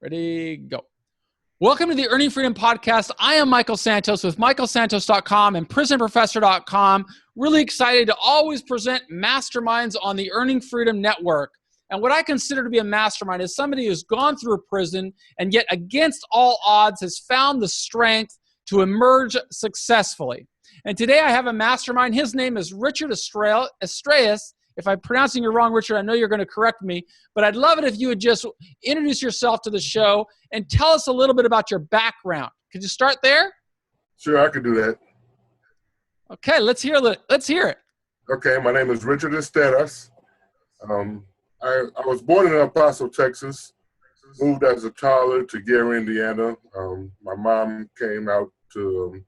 Ready, go. Welcome to the Earning Freedom Podcast. I am Michael Santos with michaelsantos.com and prisonprofessor.com. Really excited to always present masterminds on the Earning Freedom Network. And what I consider to be a mastermind is somebody who's gone through a prison and yet against all odds has found the strength to emerge successfully. And today I have a mastermind. His name is Richard Esteras. If I'm pronouncing it wrong, Richard, I know you're going to correct me, but I'd love it if you would just introduce yourself to the show and tell us a little bit about your background. Could you start there? Sure, I could do that. Okay, let's hear it. Okay, my name is Richard Esteras. I was born in El Paso, Texas, moved as a toddler to Gary, Indiana. My mom came out to,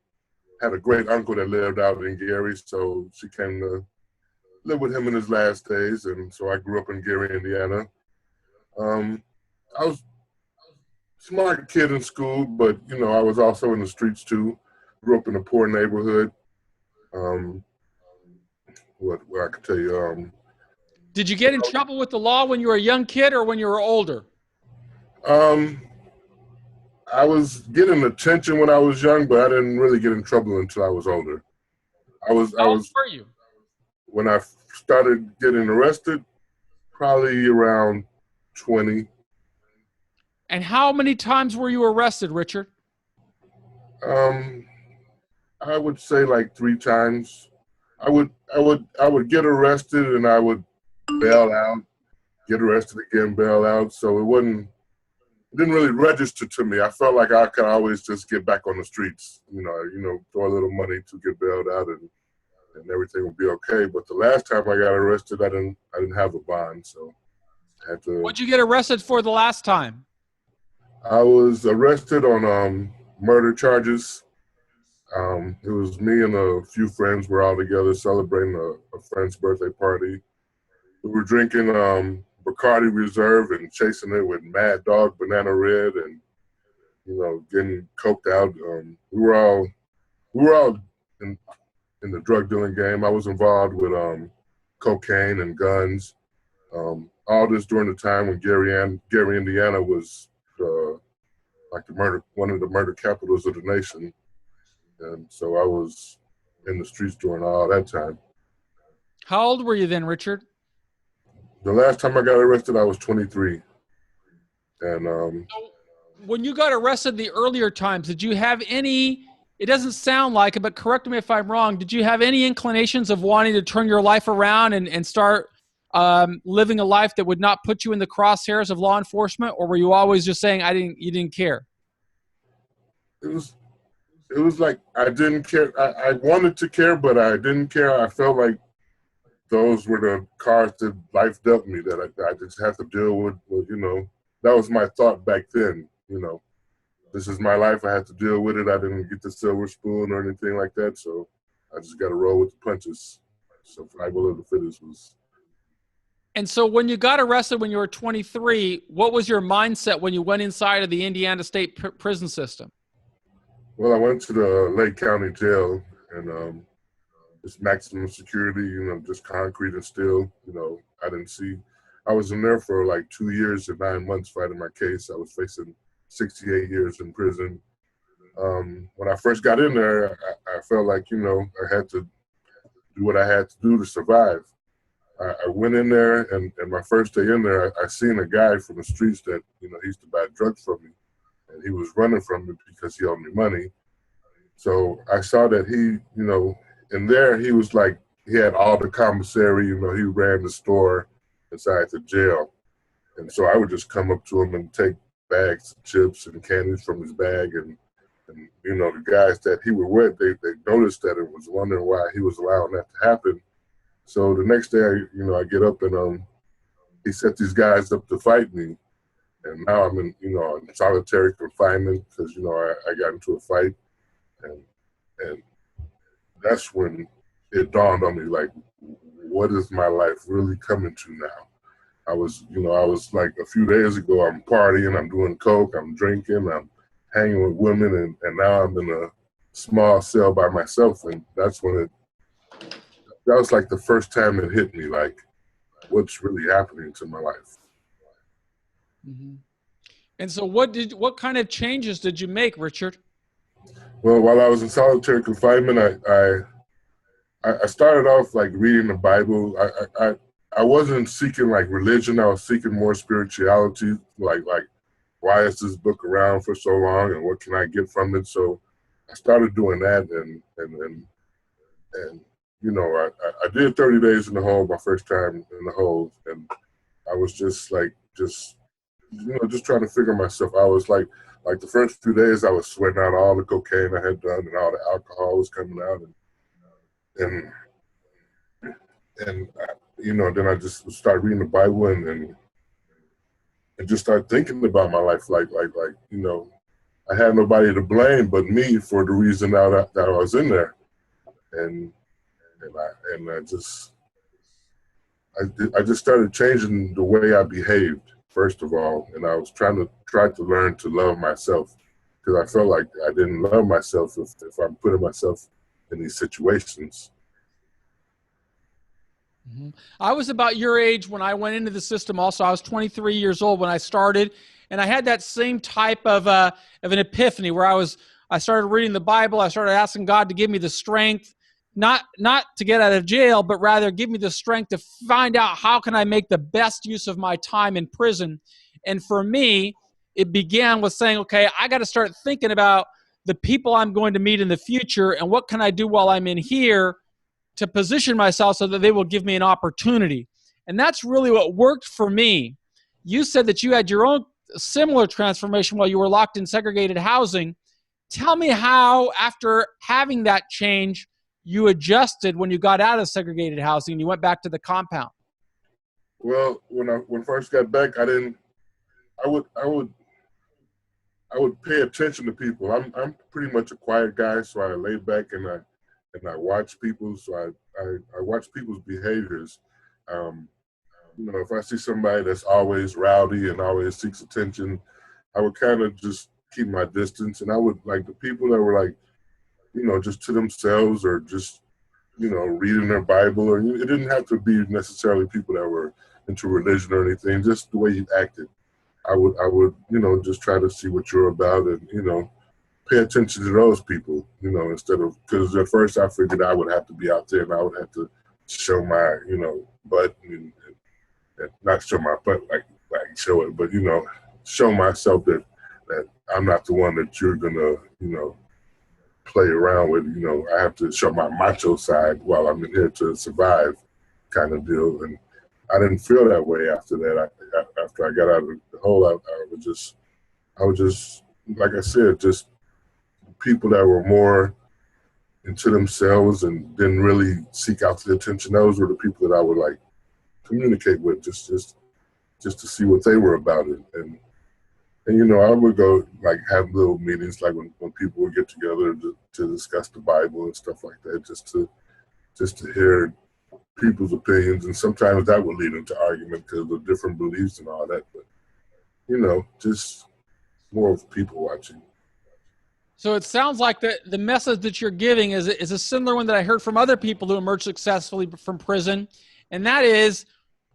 had a great uncle that lived out in Gary, so she came to live with him in his last days, and so I grew up in Gary, Indiana. I was a smart kid in school, but, I was also in the streets too. Grew up in a poor neighborhood. What I could tell you. Did you get in trouble with the law when you were a young kid or when you were older? I was getting attention when I was young, but I didn't really get in trouble until I was older. How old were you? When I started getting arrested, probably around 20. And how many times were you arrested, Richard? I would say like 3 times. I would get arrested and I would bail out, get arrested again, bail out. So it didn't really register to me. I felt like I could always just get back on the streets, throw a little money to get bailed out and everything would be okay. But the last time I got arrested, I didn't have a bond, so I had to. What'd you get arrested for the last time? I was arrested on murder charges. It was me and a few friends were all together celebrating a friend's birthday party. We were drinking Bacardi Reserve and chasing it with Mad Dog Banana Red and getting coked out. We were all in the drug dealing game. I was involved with cocaine and guns. All this during the time when Gary, Indiana was like one of the murder capitals of the nation. And so I was in the streets during all that time. How old were you then, Richard? The last time I got arrested, I was 23. And so when you got arrested the earlier times, did you have any, it doesn't sound like it, but correct me if I'm wrong, did you have any inclinations of wanting to turn your life around and start living a life that would not put you in the crosshairs of law enforcement? Or were you always just saying you didn't care? It was like I didn't care. I wanted to care, but I didn't care. I felt like those were the cards that life dealt me that I just had to deal with. That was my thought back then. This is my life. I had to deal with it. I didn't get the silver spoon or anything like that. So I just got to roll with the punches. Survival of the fittest was. And so when you got arrested when you were 23, what was your mindset when you went inside of the Indiana State prison system? Well, I went to the Lake County Jail, and it's maximum security, just concrete and steel. I was in there for like 2 years and 9 months fighting my case. I was facing 68 years in prison. When I first got in there, I felt like, I had to do what I had to do to survive. I went in there, and my first day in there, I seen a guy from the streets that, he used to buy drugs from me. And he was running from me because he owed me money. So I saw that he, in there, he was like, he had all the commissary, he ran the store inside the jail. And so I would just come up to him and take bags of chips and candies from his bag. And the guys that he was with, they noticed that and was wondering why he was allowing that to happen. So the next day, I get up and he set these guys up to fight me. And now I'm in, in solitary confinement because, I got into a fight. And that's when it dawned on me, like, what is my life really coming to now? I was like a few days ago, I'm partying, I'm doing coke, I'm drinking, I'm hanging with women, and now I'm in a small cell by myself. And that's when that was like the first time it hit me, like, what's really happening to my life? Mm-hmm. And so what kind of changes did you make, Richard? Well, while I was in solitary confinement, I started off like reading the Bible. I wasn't seeking like religion. I was seeking more spirituality. Like why is this book around for so long, and what can I get from it? So I started doing that, and you know, I did 30 days in the hole my first time in the hole, and I was just just trying to figure myself. I was like the first 2 days, I was sweating out all the cocaine I had done, and all the alcohol was coming out, and then I just started reading the Bible and just started thinking about my life, like I had nobody to blame but me for the reason that I was in there, and I just started changing the way I behaved first of all, and I was trying to learn to love myself, because I felt like I didn't love myself if I'm putting myself in these situations. Mm-hmm. I was about your age when I went into the system also. I was 23 years old when I started, and I had that same type of an epiphany where I started reading the Bible. I started asking God to give me the strength, not to get out of jail, but rather give me the strength to find out how can I make the best use of my time in prison. And for me, it began with saying, okay, I got to start thinking about the people I'm going to meet in the future, and what can I do while I'm in here to position myself so that they will give me an opportunity. And that's really what worked for me. You said that you had your own similar transformation while you were locked in segregated housing. Tell me how, after having that change, you adjusted when you got out of segregated housing and you went back to the compound. Well, when I first got back, I would pay attention to people. I'm pretty much a quiet guy, so I lay back and I watch people. So I watch people's behaviors. If I see somebody that's always rowdy and always seeks attention, I would kind of just keep my distance. And I would like the people that were like, just to themselves, or just, reading their Bible, or it didn't have to be necessarily people that were into religion or anything, just the way you acted. I would, just try to see what you're about, and, pay attention to those people, instead of, because at first I figured I would have to be out there and I would have to show my, butt, and not show my butt like show it, but, show myself that I'm not the one that you're gonna, play around with. I have to show my macho side while I'm in here to survive, kind of deal. And I didn't feel that way after that. After I got out of the hole, I was just, like I said, just people that were more into themselves and didn't really seek out the attention. Those were the people that I would like communicate with, just to see what they were about it. And I would go like have little meetings, like when people would get together to discuss the Bible and stuff like that, just to hear people's opinions. And sometimes that would lead into argument because of different beliefs and all that. But just more of people watching. So it sounds like the message that you're giving is a similar one that I heard from other people who emerged successfully from prison, and that is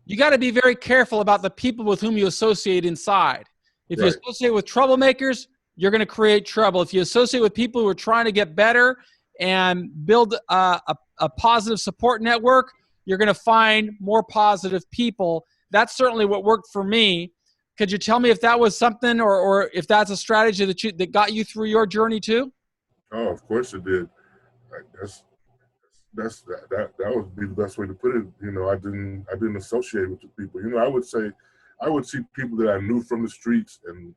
you got to be very careful about the people with whom you associate inside. If you associate with troublemakers, you're going to create trouble. If you associate with people who are trying to get better and build a positive support network, you're going to find more positive people. That's certainly what worked for me. Could you tell me if that was something, or if that's a strategy that got you through your journey too? Oh, of course it did. That would be the best way to put it. I didn't associate with the people. I would see people that I knew from the streets, and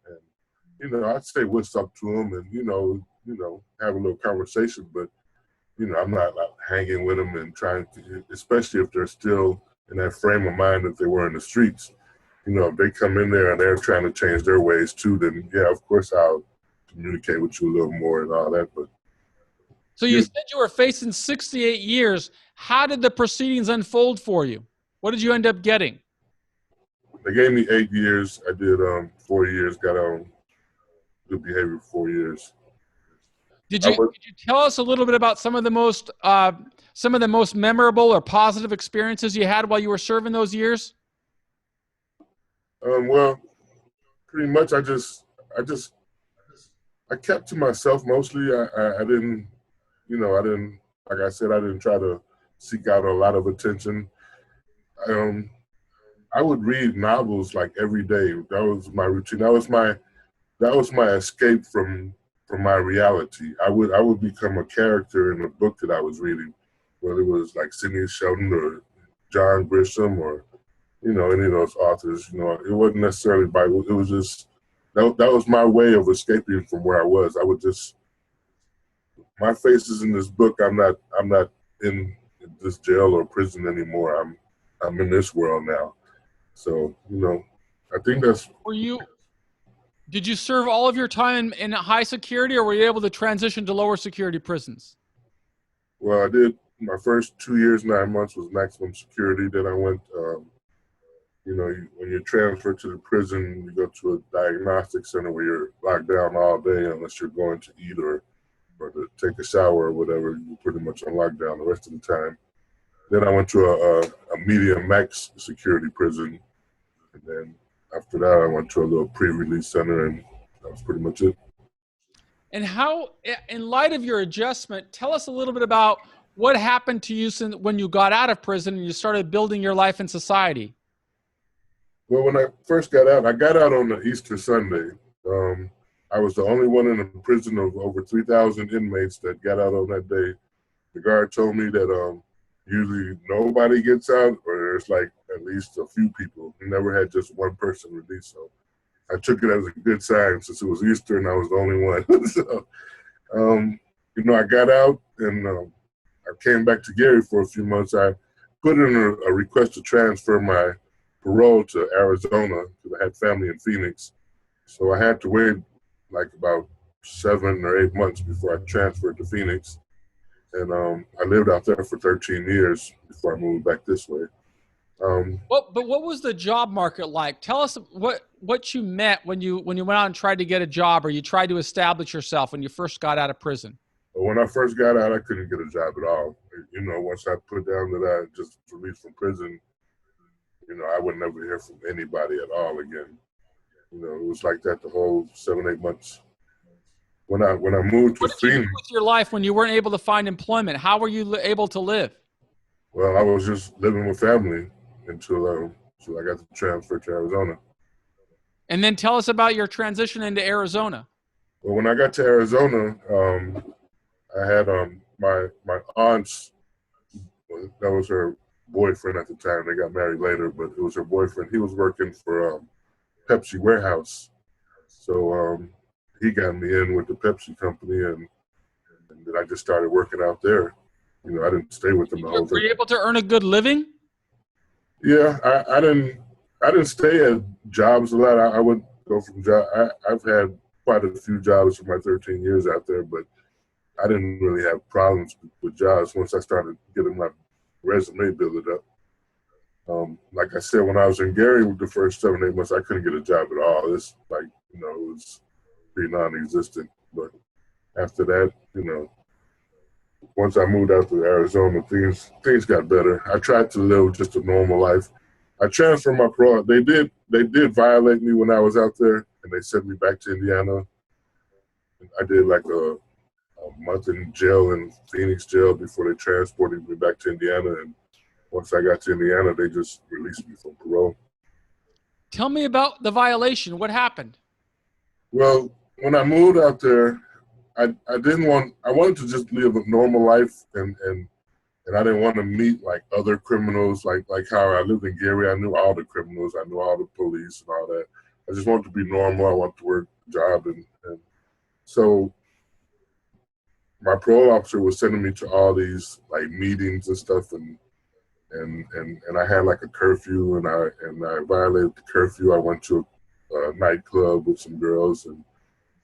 I'd say what's up to them, and have a little conversation. But I'm not like hanging with them and trying to, especially if they're still in that frame of mind that they were in the streets. If they come in there and they're trying to change their ways too, then yeah, of course I'll communicate with you a little more and all that. But so you said you were facing 68 years. How did the proceedings unfold for you? What did you end up getting? They gave me 8 years. I did 4 years. Got on good behavior 4 years. Could you tell us a little bit about some of the most memorable or positive experiences you had while you were serving those years? Well, pretty much I kept to myself mostly. I didn't, like I said, I didn't try to seek out a lot of attention. Um, I would read novels like every day. That was my routine. That was my escape from my reality. I would become a character in a book that I was reading, whether it was like Sidney Sheldon or John Grisham or any of those authors. It wasn't necessarily Bible. It was just that was my way of escaping from where I was. I would just my face is in this book. I'm not in this jail or prison anymore. I'm in this world now. So I think that's. Did you serve all of your time in high security, or were you able to transition to lower security prisons? Well, I did. My first 2 years, 9 months was maximum security. Then I went, when you're transferred to the prison, you go to a diagnostic center where you're locked down all day unless you're going to eat or to take a shower or whatever. You're pretty much on lockdown the rest of the time. Then I went to a medium max security prison. And then after that, I went to a little pre-release center, and that was pretty much it. And how, in light of your adjustment, tell us a little bit about what happened to you when you got out of prison and you started building your life in society. Well, when I first got out, I got out on the Easter Sunday. I was the only one in a prison of over 3,000 inmates that got out on that day. The guard told me that usually nobody gets out, or there's like at least a few people. He never had just one person released. So I took it as a good sign since it was Easter and I was the only one. So, I got out and I came back to Gary for a few months. I put in a request to transfer my parole to Arizona because I had family in Phoenix. So I had to wait like about 7 or 8 months before I transferred to Phoenix. And I lived out there for 13 years before I moved back this way. But what was the job market like? Tell us what you met when you went out and tried to get a job, or you tried to establish yourself when you first got out of prison. When I first got out, I couldn't get a job at all. Once I put down that I just released from prison, I would never hear from anybody at all again. It was like that the whole 7, 8 months. When I moved to Phoenix. What did you do with your life when you weren't able to find employment? How were you able to live? Well, I was just living with family until I got to transfer to Arizona. And then tell us about your transition into Arizona. Well, when I got to Arizona, I had my aunt's, that was her boyfriend at the time. They got married later, but it was her boyfriend. He was working for Pepsi warehouse. So he got me in with the Pepsi company, and then I just started working out there. I didn't stay with them the whole time. Were you able to earn a good living? Yeah, I didn't stay at jobs a lot. I would go from job. I've had quite a few jobs for my 13 years out there, but I didn't really have problems with jobs once I started getting my resume built up. Like I said, when I was in Gary with the first 7, 8 months, I couldn't get a job at all. It's like, it was pretty non-existent. But after that, once I moved out to Arizona, things got better. I tried to live just a normal life. I transferred my parole. They did violate me when I was out there, and they sent me back to Indiana. I did like a month in jail in Phoenix jail before they transported me back to Indiana. And once I got to Indiana, they just released me from parole. Tell me about the violation. What happened? Well, when I moved out there, I wanted to just live a normal life, and I didn't want to meet like other criminals, like how I lived in Gary. I knew all the criminals, I knew all the police and all that. I just wanted to be normal. I wanted to work a job, and so my parole officer was sending me to all these like meetings and stuff, and I had like a curfew, and I violated the curfew. I went to a nightclub with some girls, and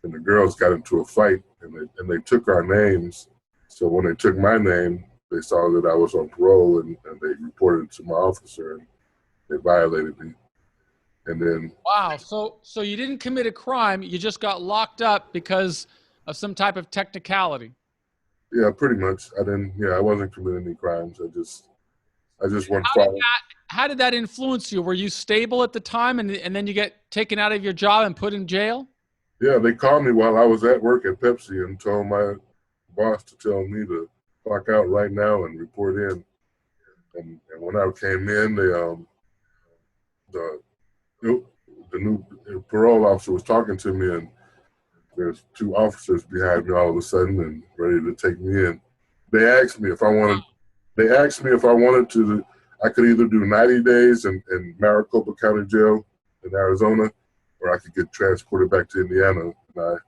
the girls got into a fight, and they took our names. So when they took my name, they saw that I was on parole, and they reported it to my officer, and they violated me. And then wow, so you didn't commit a crime, you just got locked up because of some type of technicality. Yeah, pretty much. I wasn't committing any crimes. I just went following. how did that influence you? Were you stable at the time, and then you get taken out of your job and put in jail? Yeah, they called me while I was at work at Pepsi and told my boss to tell me to clock out right now and report in. And when I came in, the the new parole officer was talking to me, and there's two officers behind me all of a sudden and ready to take me in. They asked me if I wanted. They asked me if I wanted to. I could either do 90 days in Maricopa County Jail in Arizona, or I could get transported back to Indiana. And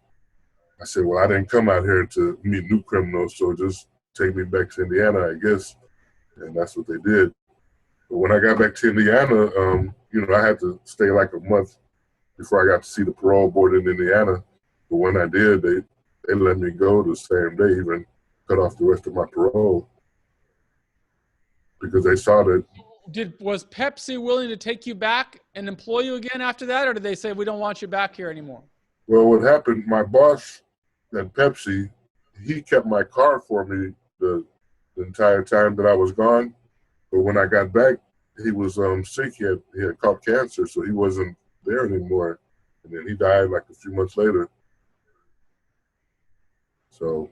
I said, well, I didn't come out here to meet new criminals, so just take me back to Indiana, I guess. And that's what they did. But when I got back to Indiana, I had to stay like a month before I got to see the parole board in Indiana. But when I did, they let me go the same day, even cut off the rest of my parole, because they saw that. Was Pepsi willing to take you back and employ you again after that, or did they say, we don't want you back here anymore? Well, what happened, my boss at Pepsi, he kept my car for me the entire time that I was gone. But when I got back, he was sick. He had caught cancer, so he wasn't there anymore. And then he died like a few months later. So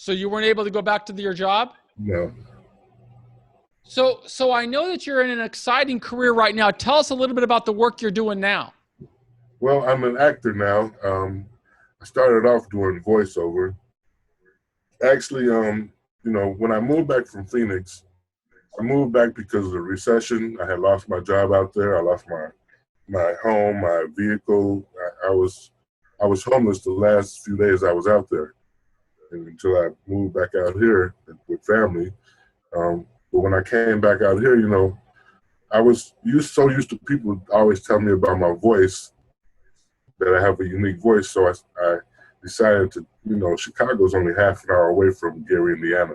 you weren't able to go back to your job? No. So I know that you're in an exciting career right now. Tell us a little bit about the work you're doing now. Well, I'm an actor now. I started off doing voiceover. Actually, when I moved back from Phoenix, I moved back because of the recession. I had lost my job out there. I lost my home, my vehicle. I was homeless the last few days I was out there, and until I moved back out here with family. But when I came back out here, I was so used to people always telling me about my voice, that I have a unique voice. So I decided to, Chicago's only half an hour away from Gary, Indiana.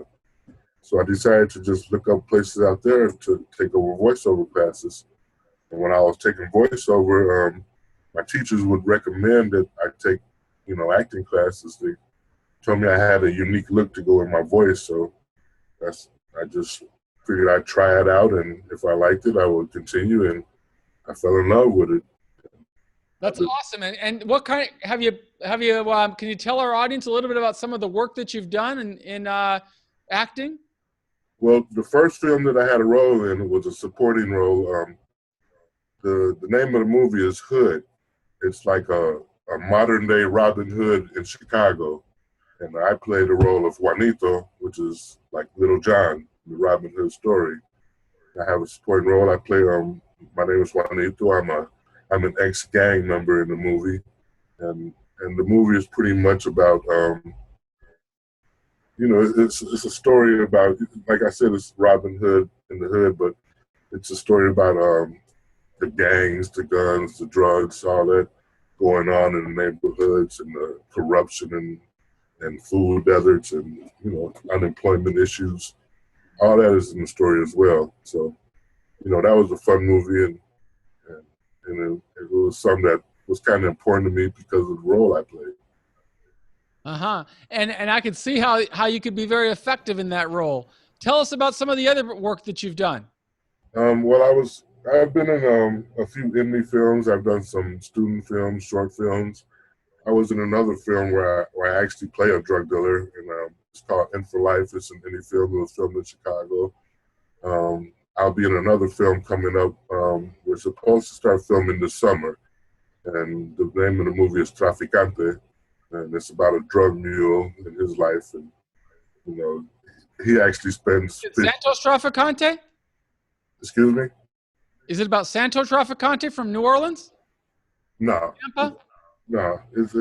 So I decided to just look up places out there to take over voiceover classes. And when I was taking voiceover, my teachers would recommend that I take, acting classes. They told me I had a unique look to go in my voice. So I just figured I'd try it out, and if I liked it, I would continue, and I fell in love with it. That's awesome. And what kind have you can you tell our audience a little bit about some of the work that you've done in acting? Well, the first film that I had a role in was a supporting role. The name of the movie is Hood. It's like a modern day Robin Hood in Chicago. And I played the role of Juanito, which is like Little John, the Robin Hood story. I have a supporting role. I play, my name is Juanito. I'm an ex-gang member in the movie. And the movie is pretty much about, it's a story about, like I said, it's Robin Hood in the hood, but it's a story about the gangs, the guns, the drugs, all that going on in the neighborhoods, and the corruption and food deserts, and unemployment issues. All that is in the story as well. So, that was a fun movie, and it was something that was kind of important to me because of the role I played. And I could see how you could be very effective in that role. Tell us about some of the other work that you've done. Well, I've been in a few indie films. I've done some student films, short films. I was in another film where I actually play a drug dealer, and it's called In for Life. It's an indie film. It was filmed in Chicago. I'll be in another film coming up. We're supposed to start filming this summer, and the name of the movie is Traficante, and it's about a drug mule in his life, and he actually spends. Santos Traficante? Excuse me? Is it about Santos Traficante from New Orleans? No. Tampa? No, it's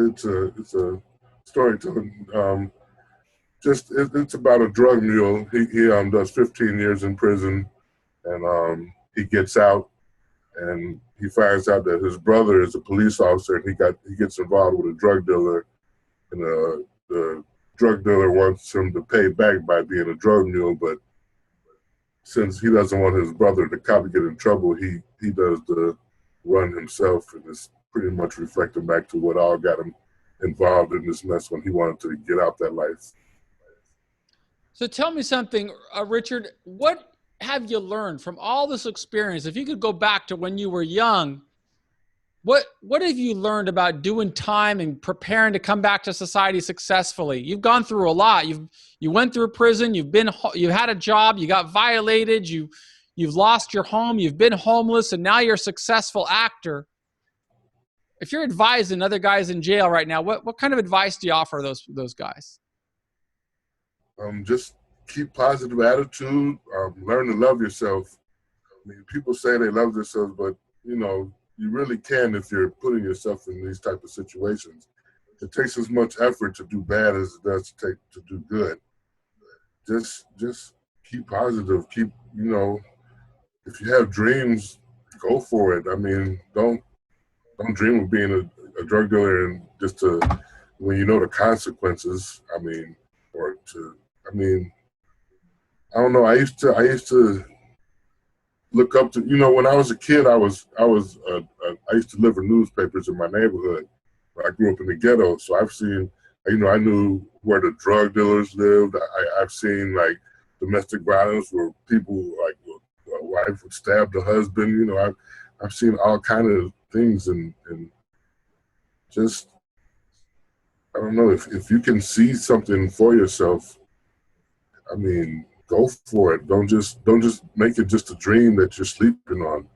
a storytelling. It's about a drug mule. He does 15 years in prison, and he gets out, and he finds out that his brother is a police officer, and he gets involved with a drug dealer, and the drug dealer wants him to pay back by being a drug mule, but since he doesn't want his brother, the cop, to get in trouble, he does the run himself, and it's pretty much reflecting back to what all got him involved in this mess when he wanted to get out that life. So tell me something, Richard, what have you learned from all this experience? If you could go back to when you were young, what have you learned about doing time and preparing to come back to society successfully? You've gone through a lot. You went through prison. You've had a job. You got violated. You've lost your home. You've been homeless, and now you're a successful actor. If you're advising other guys in jail right now, what kind of advice do you offer those guys? Just keep positive attitude. Learn to love yourself. I mean, people say they love themselves, but you really can if you're putting yourself in these type of situations. It takes as much effort to do bad as it does to do good. Just keep positive. Keep, if you have dreams, go for it. I mean, don't dream of being a drug dealer and when you know the consequences. I don't know. I used to look up to, when I was a kid, I used to deliver newspapers in my neighborhood. I grew up in the ghetto, so I've seen, I knew where the drug dealers lived. I've seen like domestic violence where people, like a wife would stab the husband. I've seen all kind of things, and just, I don't know, if you can see something for yourself, I mean, go for it. Don't just make it just a dream that you're sleeping on.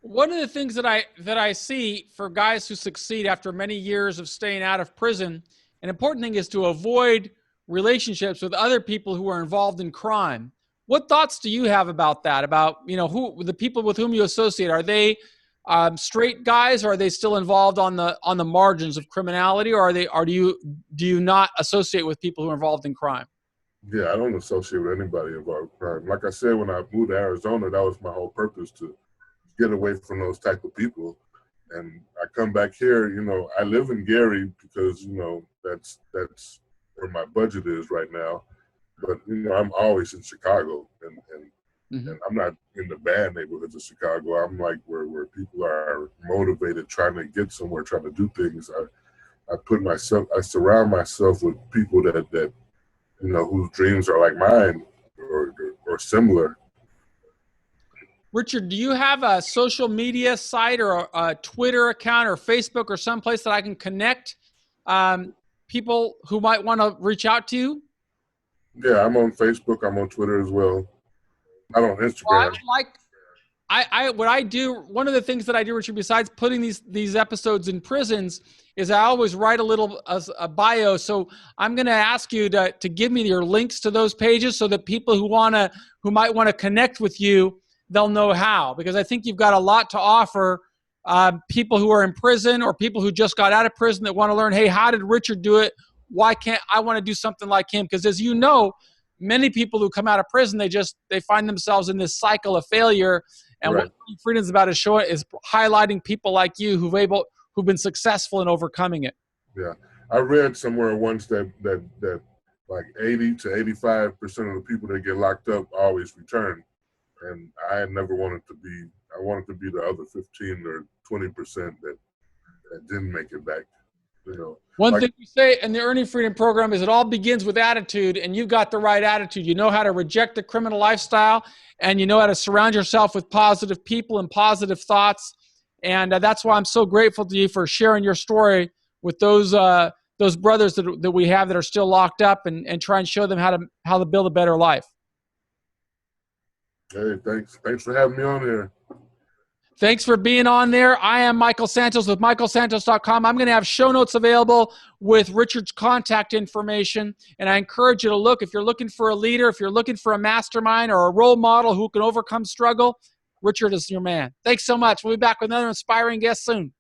One of the things that I see for guys who succeed after many years of staying out of prison, an important thing is to avoid relationships with other people who are involved in crime. What thoughts do you have about that? About, who the people with whom you associate? Are they straight guys, or are they still involved on the margins of criminality, or do you not associate with people who are involved in crime? Yeah, I don't associate with anybody involved in crime. Like I said, when I moved to Arizona, that was my whole purpose, to get away from those type of people. And I come back here, I live in Gary because, that's where my budget is right now. But, I'm always in Chicago, and I'm not in the bad neighborhoods of Chicago. I'm like where people are motivated, trying to get somewhere, trying to do things. I surround myself with people that whose dreams are like mine or similar. Richard, do you have a social media site or a Twitter account or Facebook or someplace that I can connect people who might want to reach out to you? Yeah, I'm on Facebook. I'm on Twitter as well. I'm on Instagram. What I do, one of the things that I do, Richard, besides putting these episodes in prisons, is I always write a bio. So I'm going to ask you to give me your links to those pages so that people who might want to connect with you, they'll know how. Because I think you've got a lot to offer people who are in prison or people who just got out of prison that want to learn, hey, how did Richard do it? Why can't I want to do something like him? Because as you know, many people who come out of prison, they find themselves in this cycle of failure. And right. What Freedom's about is highlighting people like you who've been successful in overcoming it. Yeah, I read somewhere once that like 80 to 85% of the people that get locked up always return, and I had never wanted to be. I wanted to be the other 15 or 20% that didn't make it back. One thing we say in the Earning Freedom program is it all begins with attitude, and you've got the right attitude. You know how to reject the criminal lifestyle, and you know how to surround yourself with positive people and positive thoughts. And that's why I'm so grateful to you for sharing your story with those brothers that we have that are still locked up, and try and show them how to build a better life. Hey, thanks for having me on here. Thanks for being on there. I am Michael Santos with michaelsantos.com. I'm going to have show notes available with Richard's contact information. And I encourage you to look. If you're looking for a leader, if you're looking for a mastermind or a role model who can overcome struggle, Richard is your man. Thanks so much. We'll be back with another inspiring guest soon.